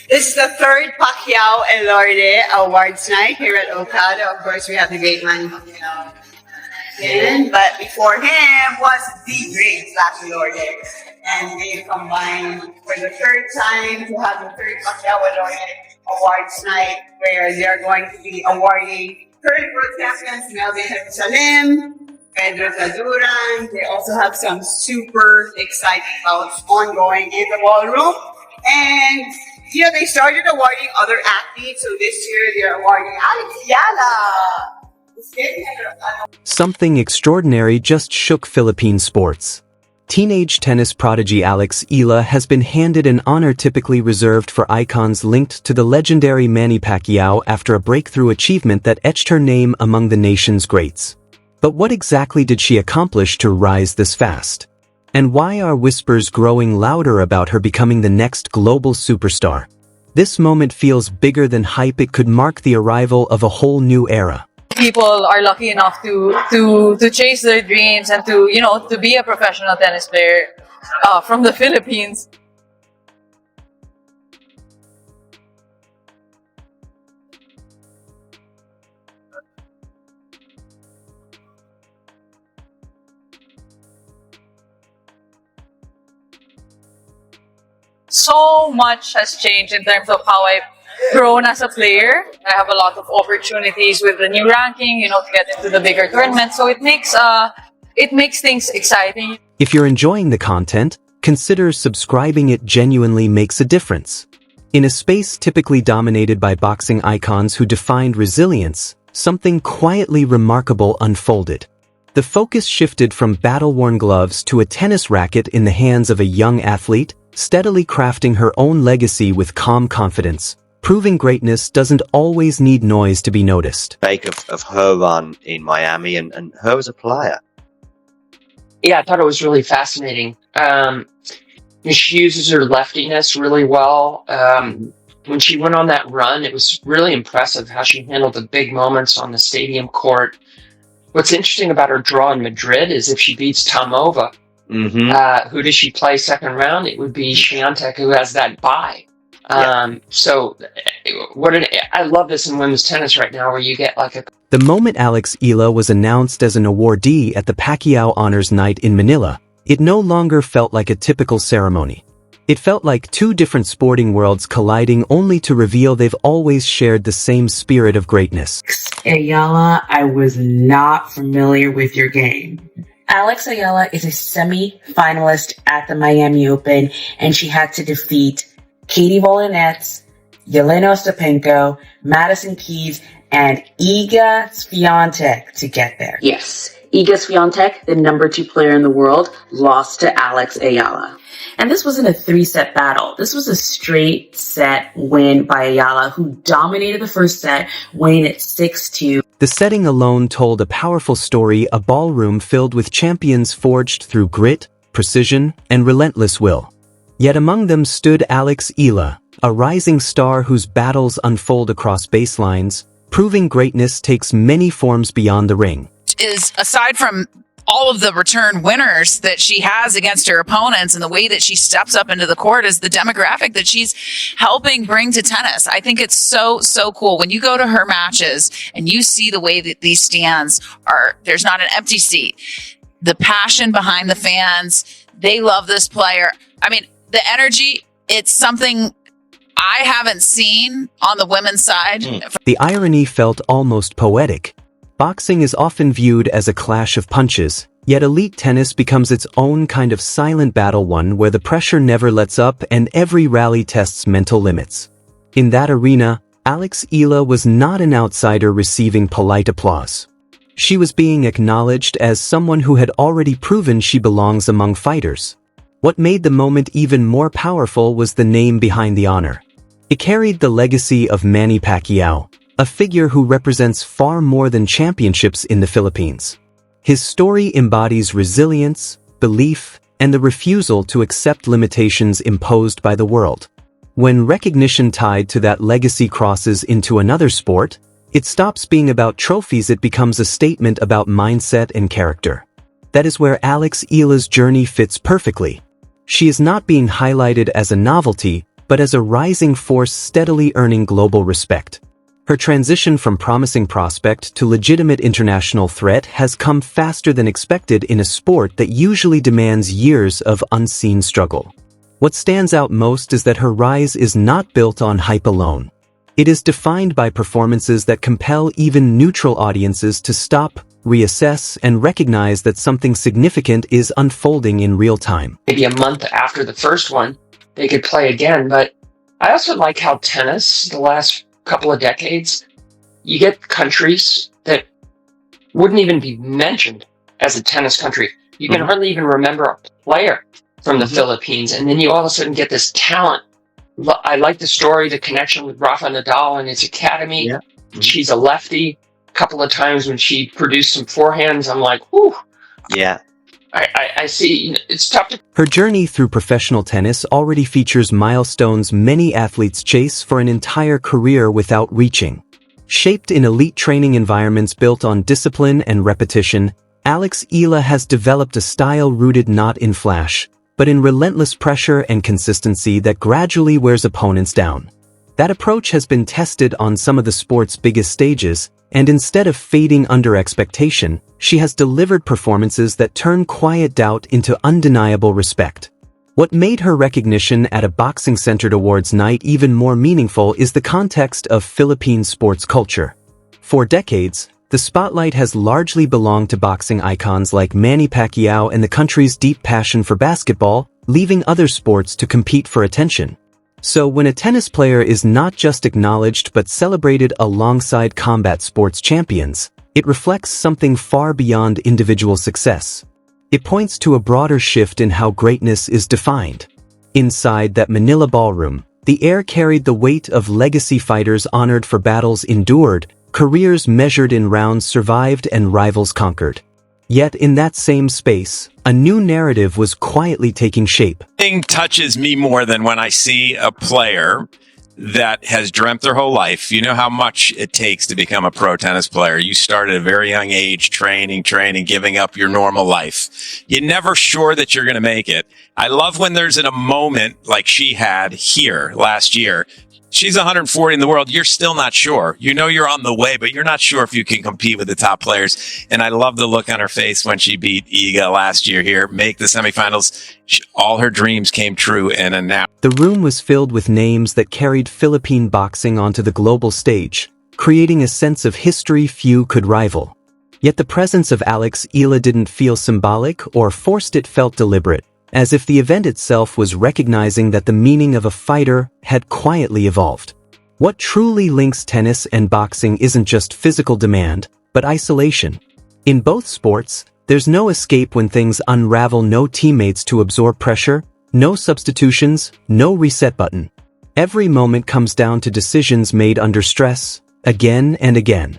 This is the third Pacquiao Elorde Awards night here at Okada. Of course, we have the great Manny Pacquiao. But before him was the great Elorde. And they combined for the third time to have the third Pacquiao Elorde Awards night, where they are going to be awarding current world champions Melvin Jerusalem, Pedro Taduran. They also have some super exciting bouts ongoing in the ballroom. And they started awarding other athletes. So this year they're awarding Alex Yala. Something extraordinary just shook Philippine sports. Teenage tennis prodigy Alex Yala has been handed an honor typically reserved for icons linked to the legendary Manny Pacquiao after a breakthrough achievement that etched her name among the nation's greats. But what exactly did she accomplish to rise this fast? And why are whispers growing louder about her becoming the next global superstar? This moment feels bigger than hype. It could mark the arrival of a whole new era. People are lucky enough to chase their dreams and to be a professional tennis player from the Philippines. So much has changed in terms of how I've grown as a player. I have a lot of opportunities with the new ranking, to get into the bigger tournaments. So it makes things exciting. If you're enjoying the content, consider subscribing. It genuinely makes a difference. In a space typically dominated by boxing icons who defined resilience, something quietly remarkable unfolded. The focus shifted from battle-worn gloves to a tennis racket in the hands of a young athlete, steadily crafting her own legacy with calm confidence, proving greatness doesn't always need noise to be noticed. Of her run in Miami and her as a player. Yeah, I thought it was really fascinating. She uses her leftiness really well. When she went on that run, it was really impressive how she handled the big moments on the stadium court. What's interesting about her draw in Madrid is if she beats Tomova, who does she play second round? It would be Swiatek, who has that bye. So I love this in women's tennis right now, where you get The moment Alex Yala was announced as an awardee at the Pacquiao Honors Night in Manila, it no longer felt like a typical ceremony. It felt like two different sporting worlds colliding, only to reveal they've always shared the same spirit of greatness. Ayala, I was not familiar with your game. Alex Ayala is a semi-finalist at the Miami Open, and she had to defeat Katie Volinets, Yelena Ostapenko, Madison Keys, and Iga Swiatek to get there. Yes, Iga Swiatek, the number 2 player in the world, lost to Alex Ayala. And this wasn't a 3-set battle. This was a straight set win by Ayala, who dominated the first set, winning at 6-2. The setting alone told a powerful story, a ballroom filled with champions forged through grit, precision, and relentless will. Yet among them stood Alex Yala, a rising star whose battles unfold across baselines, proving greatness takes many forms beyond the ring. Is aside from all of the return winners that she has against her opponents and the way that she steps up into the court is the demographic that she's helping bring to tennis. I think it's so cool. When you go to her matches and you see the way that these stands are, there's not an empty seat. The passion behind the fans, they love this player. I mean, the energy, it's something I haven't seen on the women's side. The irony felt almost poetic. Boxing is often viewed as a clash of punches, yet elite tennis becomes its own kind of silent battle, one where the pressure never lets up and every rally tests mental limits. In that arena, Alex Yala was not an outsider receiving polite applause. She was being acknowledged as someone who had already proven she belongs among fighters. What made the moment even more powerful was the name behind the honor. It carried the legacy of Manny Pacquiao, a figure who represents far more than championships in the Philippines. His story embodies resilience, belief, and the refusal to accept limitations imposed by the world. When recognition tied to that legacy crosses into another sport, it stops being about trophies. It becomes a statement about mindset and character. That is where Alex Yala's journey fits perfectly. She is not being highlighted as a novelty, but as a rising force steadily earning global respect. Her transition from promising prospect to legitimate international threat has come faster than expected in a sport that usually demands years of unseen struggle. What stands out most is that her rise is not built on hype alone. It is defined by performances that compel even neutral audiences to stop, reassess, and recognize that something significant is unfolding in real time. Maybe a month after the first one, they could play again. But I also like how tennis, the last couple of decades, you get countries that wouldn't even be mentioned as a tennis country. You can hardly even remember a player from the Philippines, and then you all of a sudden get this talent. I like the story, the connection with Rafa Nadal and his academy. Yeah. She's a lefty. A couple of times when she produced some forehands, I'm like, whew. Yeah. I see. It's tough to. Her journey through professional tennis already features milestones many athletes chase for an entire career without reaching. Shaped in elite training environments built on discipline and repetition, Alex Ila has developed a style rooted not in flash, but in relentless pressure and consistency that gradually wears opponents down. That approach has been tested on some of the sport's biggest stages, and instead of fading under expectation, she has delivered performances that turn quiet doubt into undeniable respect. What made her recognition at a boxing-centered awards night even more meaningful is the context of Philippine sports culture. For decades, the spotlight has largely belonged to boxing icons like Manny Pacquiao and the country's deep passion for basketball, leaving other sports to compete for attention. So when a tennis player is not just acknowledged but celebrated alongside combat sports champions, it reflects something far beyond individual success. It points to a broader shift in how greatness is defined. Inside that Manila ballroom, the air carried the weight of legacy fighters honored for battles endured, careers measured in rounds survived and rivals conquered. Yet in that same space, a new narrative was quietly taking shape. Nothing touches me more than when I see a player that has dreamt their whole life. You know how much it takes to become a pro tennis player. You start at a very young age, training, giving up your normal life. You're never sure that you're going to make it. I love when there's a moment like she had here last year. She's 140 in the world. You're still not sure. You know you're on the way, but you're not sure if you can compete with the top players. And I love the look on her face when she beat Iga last year here, make the semifinals. All her dreams came true, and now. The room was filled with names that carried Philippine boxing onto the global stage, creating a sense of history few could rival. Yet the presence of Alex Ila didn't feel symbolic or forced, it felt deliberate, as if the event itself was recognizing that the meaning of a fighter had quietly evolved. What truly links tennis and boxing isn't just physical demand, but isolation. In both sports, there's no escape when things unravel, no teammates to absorb pressure, no substitutions, no reset button. Every moment comes down to decisions made under stress, again and again.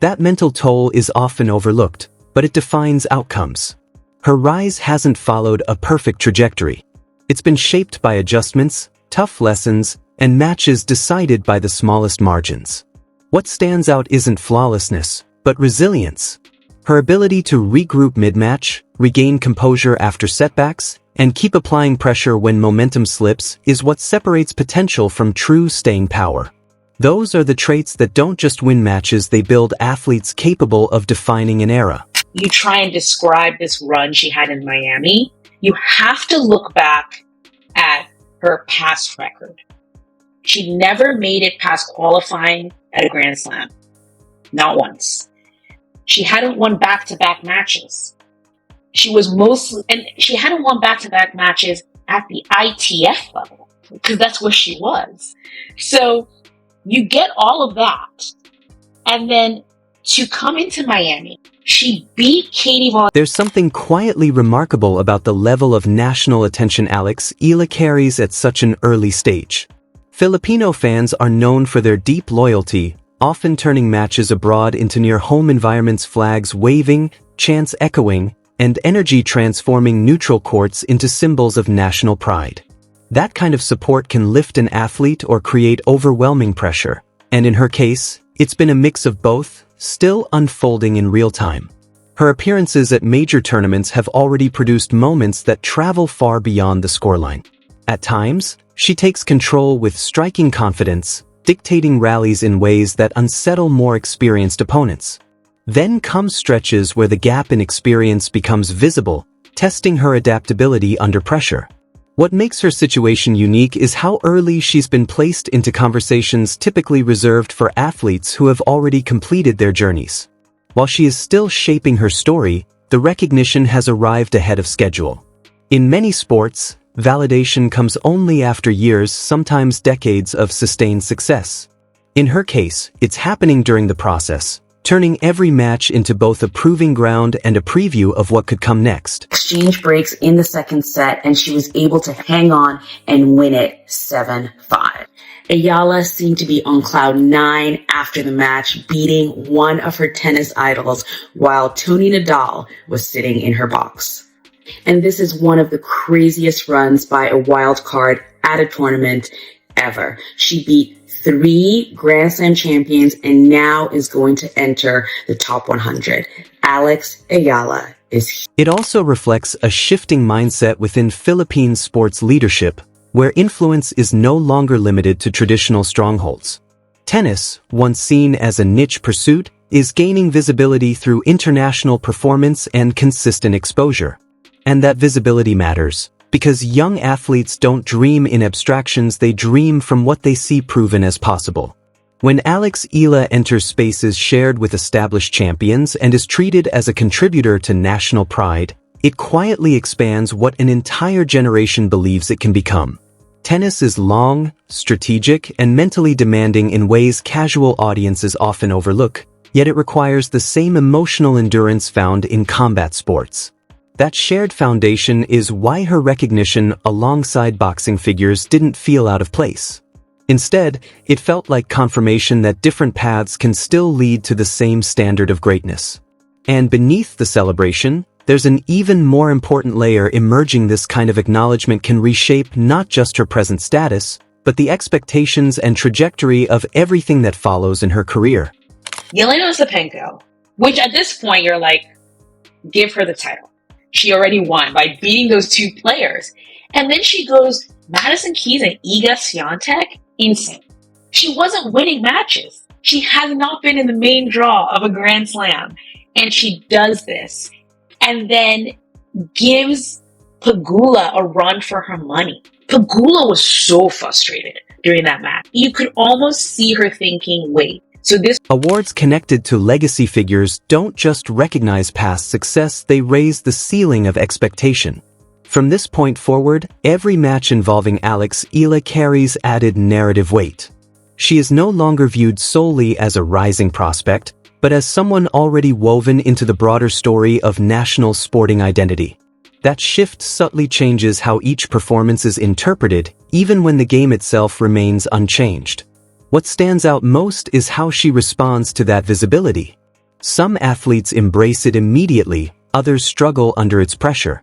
That mental toll is often overlooked, but it defines outcomes. Her rise hasn't followed a perfect trajectory. It's been shaped by adjustments, tough lessons, and matches decided by the smallest margins. What stands out isn't flawlessness, but resilience. Her ability to regroup mid-match, regain composure after setbacks, and keep applying pressure when momentum slips is what separates potential from true staying power. Those are the traits that don't just win matches, they build athletes capable of defining an era. You try and describe this run she had in Miami, you have to look back at her past record. She never made it past qualifying at a Grand Slam. Not once. She hadn't won back-to-back matches. She hadn't won back-to-back matches at the ITF level, because that's where she was. So you get all of that, and then to come into Miami, she beat Katie Von. There's something quietly remarkable about the level of national attention Alex Ila carries at such an early stage. Filipino fans are known for their deep loyalty, often turning matches abroad into near-home environments, flags waving, chants echoing, and energy transforming neutral courts into symbols of national pride. That kind of support can lift an athlete or create overwhelming pressure, and in her case, it's been a mix of both, still unfolding in real time. Her appearances at major tournaments have already produced moments that travel far beyond the scoreline. At times, she takes control with striking confidence, dictating rallies in ways that unsettle more experienced opponents. Then come stretches where the gap in experience becomes visible, testing her adaptability under pressure. What makes her situation unique is how early she's been placed into conversations typically reserved for athletes who have already completed their journeys. While she is still shaping her story, the recognition has arrived ahead of schedule. In many sports, validation comes only after years, sometimes decades of sustained success. In her case, it's happening during the process, turning every match into both a proving ground and a preview of what could come next. Exchange breaks in the second set, and she was able to hang on and win it 7-5. Ayala seemed to be on cloud 9 after the match, beating one of her tennis idols while Tony Nadal was sitting in her box. And this is one of the craziest runs by a wild card at a tournament ever. She beat 3 Grand Slam champions and now is going to enter the top 100. Alex Ayala is. It also reflects a shifting mindset within Philippine sports leadership, where influence is no longer limited to traditional strongholds. Tennis, once seen as a niche pursuit, is gaining visibility through international performance and consistent exposure. And that visibility matters, because young athletes don't dream in abstractions, they dream from what they see proven as possible. When Alex Ayala enters spaces shared with established champions and is treated as a contributor to national pride, it quietly expands what an entire generation believes it can become. Tennis is long, strategic, and mentally demanding in ways casual audiences often overlook, yet it requires the same emotional endurance found in combat sports. That shared foundation is why her recognition alongside boxing figures didn't feel out of place. Instead, it felt like confirmation that different paths can still lead to the same standard of greatness. And beneath the celebration, there's an even more important layer emerging. This kind of acknowledgement can reshape not just her present status, but the expectations and trajectory of everything that follows in her career. Yelena Ostapenko, which at this point you're like, give her the title. She already won by beating those 2 players. And then she goes Madison Keys and Iga Swiatek. Insane. She wasn't winning matches. She has not been in the main draw of a Grand Slam. And she does this. And then gives Pegula a run for her money. Pegula was so frustrated during that match. You could almost see her thinking, wait. So this awards connected to legacy figures don't just recognize past success, they raise the ceiling of expectation. From this point forward, every match involving Alex Ayala carries added narrative weight. She is no longer viewed solely as a rising prospect, but as someone already woven into the broader story of national sporting identity. That shift subtly changes how each performance is interpreted, even when the game itself remains unchanged. What stands out most is how she responds to that visibility. Some athletes embrace it immediately, others struggle under its pressure.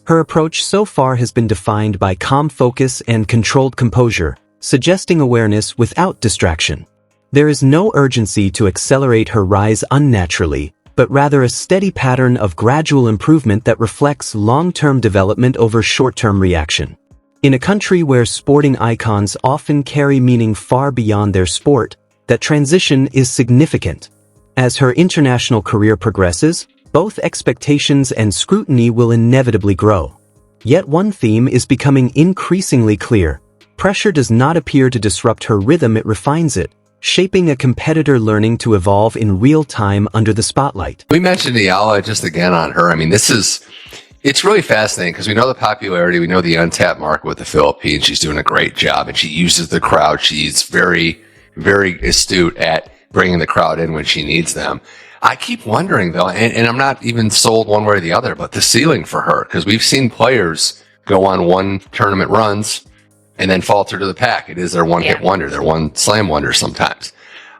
Her approach so far has been defined by calm focus and controlled composure, suggesting awareness without distraction. There is no urgency to accelerate her rise unnaturally, but rather a steady pattern of gradual improvement that reflects long-term development over short-term reaction. In a country where sporting icons often carry meaning far beyond their sport, that transition is significant. As her international career progresses, both expectations and scrutiny will inevitably grow. Yet one theme is becoming increasingly clear. Pressure does not appear to disrupt her rhythm, it refines it, shaping a competitor learning to evolve in real time under the spotlight. We mentioned Ayala just again on her. I mean, it's really fascinating because we know the popularity, we know the untapped market with the Philippines. She's doing a great job and she uses the crowd. She's very, very astute at bringing the crowd in when she needs them. I keep wondering though, and I'm not even sold one way or the other, but the ceiling for her, because we've seen players go on one tournament runs and then falter to the pack. It is their one-hit wonder, their one slam wonder sometimes.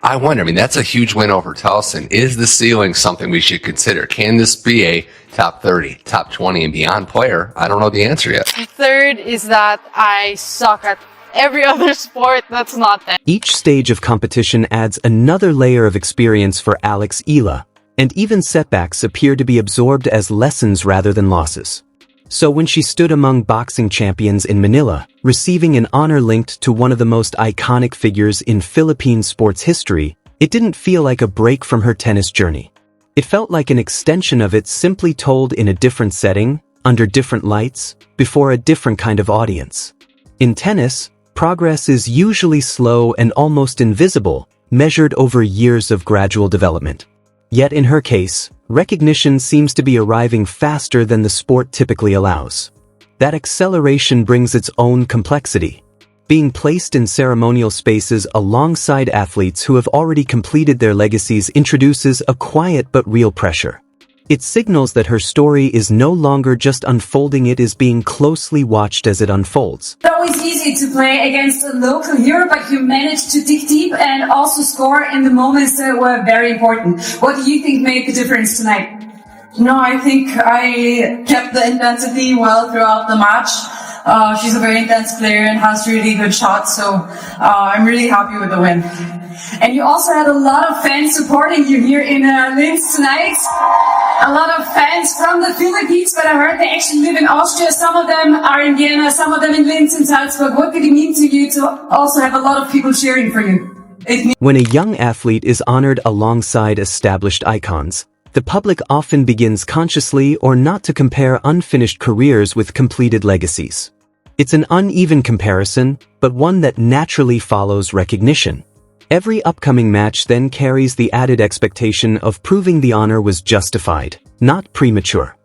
I wonder, I mean, that's a huge win over Towson. Is the ceiling something we should consider? Can this be a top 30, top 20 and beyond player? I don't know the answer yet. Third is that I suck at every other sport that's not that. Each stage of competition adds another layer of experience for Alex Ayala, and even setbacks appear to be absorbed as lessons rather than losses. So when she stood among boxing champions in Manila, receiving an honor linked to one of the most iconic figures in Philippine sports history, it didn't feel like a break from her tennis journey. It felt like an extension of it, simply told in a different setting, under different lights, before a different kind of audience. In tennis, progress is usually slow and almost invisible, measured over years of gradual development. Yet in her case, recognition seems to be arriving faster than the sport typically allows. That acceleration brings its own complexity. Being placed in ceremonial spaces alongside athletes who have already completed their legacies introduces a quiet but real pressure. It signals that her story is no longer just unfolding, it is being closely watched as it unfolds. It's always easy to play against a local hero, but you managed to dig deep and also score in the moments that were very important. What do you think made the difference tonight? No, I think I kept the intensity well throughout the match. She's a very intense player and has really good shots, so I'm really happy with the win. And you also had a lot of fans supporting you here in Linz tonight. A lot of fans from the Philippines, but I heard they actually live in Austria. Some of them are in Vienna, some of them in Linz and Salzburg. What did it mean to you to also have a lot of people cheering for you? When a young athlete is honored alongside established icons, the public often begins consciously or not to compare unfinished careers with completed legacies. It's an uneven comparison, but one that naturally follows recognition. Every upcoming match then carries the added expectation of proving the honor was justified, not premature.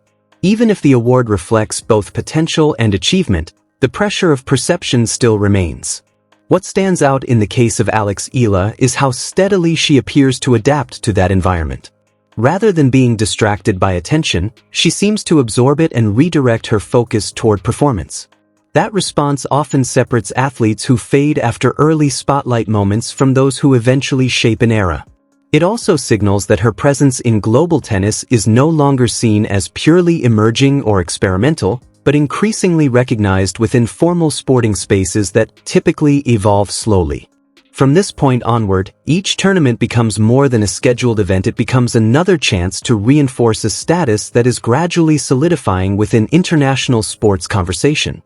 Even if the award reflects both potential and achievement, the pressure of perception still remains. What stands out in the case of Alex Ila is how steadily she appears to adapt to that environment. Rather than being distracted by attention, she seems to absorb it and redirect her focus toward performance. That response often separates athletes who fade after early spotlight moments from those who eventually shape an era. It also signals that her presence in global tennis is no longer seen as purely emerging or experimental, but increasingly recognized within formal sporting spaces that typically evolve slowly. From this point onward, each tournament becomes more than a scheduled event. It becomes another chance to reinforce a status that is gradually solidifying within international sports conversation.